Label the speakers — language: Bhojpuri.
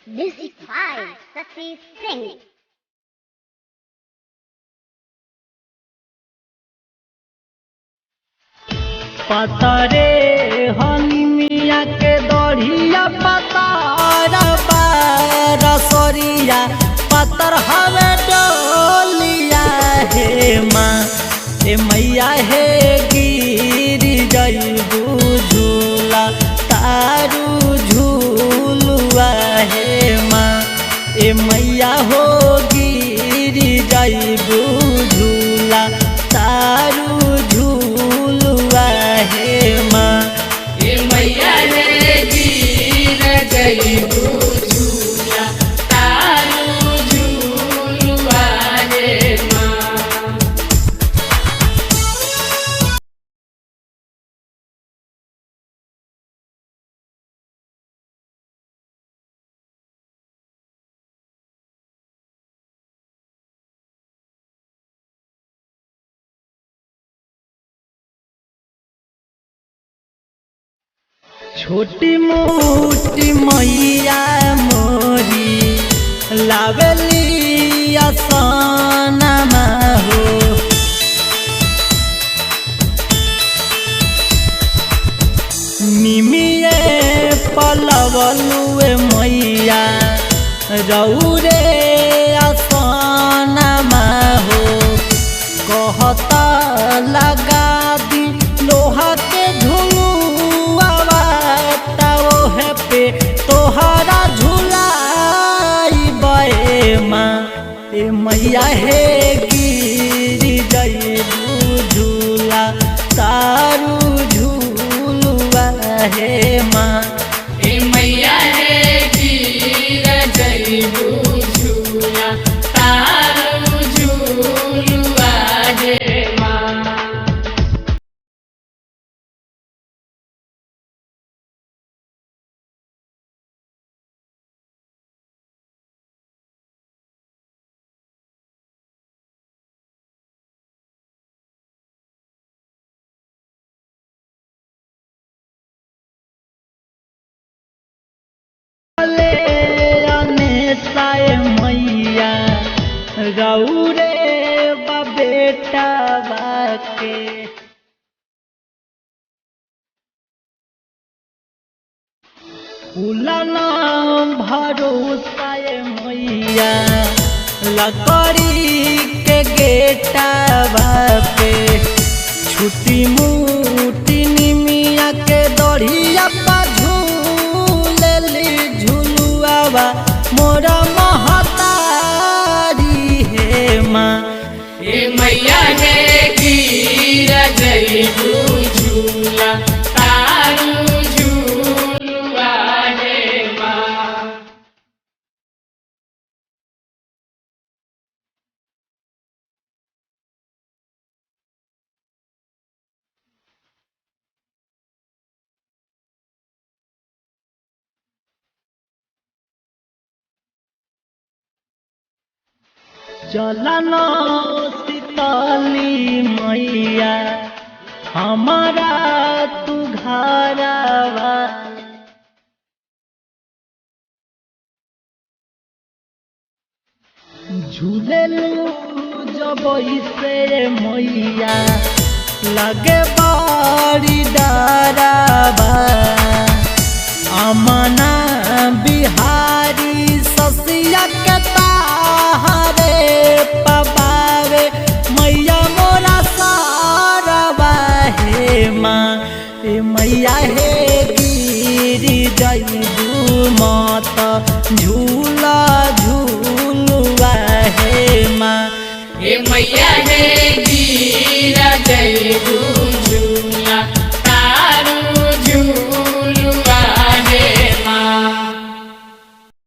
Speaker 1: Music by Sasi Singh.
Speaker 2: पतरे हनी मिया के दढ़िया पतार रसोरिया पतर हवे डोलिया हे माँ ए मैया हे गिरी जइबू झूला तारू झूलुआ हे माँ ए मैया हो गिरी जइबू झूला तारू झूलुआ हे माँ
Speaker 3: ए मैया रे गिर जइबू झूला तारू झूलुआ रे माँ।
Speaker 2: छोटी मोटी मैया मोरी लावेली आसनमा हो निमिये पलवलुए मैया रौरे आसनमा हो कहता लगा दी लोहा के झुलुआ ताओ पे तोहरा झुलाई बे माँ ए मैया हे गिरी जइबू झूला तारू झूलुआ हे माँ
Speaker 3: ए मैया रे गिर जइबू झूला तारू झूलुआ रे माँ।
Speaker 2: मैया रौरे बेटा बाके फूलना भरोसा मैया लकड़ी के गेटा बापे छुट्टी मुट्टी निमिया के दढ़िया पा झूलेली झुलुआवा मोरा महतारी हे माँ
Speaker 3: ए मैया रे गिर जइबू झूला तारू झूलुआ रे माँ।
Speaker 2: चलन शीतली मैया हमारा तू घरवा झूलेलू जब से मैया लगे बड़ी डरावा अमना बिहारी ससिया के तारे पबावे मैया मोरा सारवा हे माँ ए मैया हे गिरी जइबू मत झूला झूलुआ हे माँ
Speaker 3: ए मैया रे गिर जइबू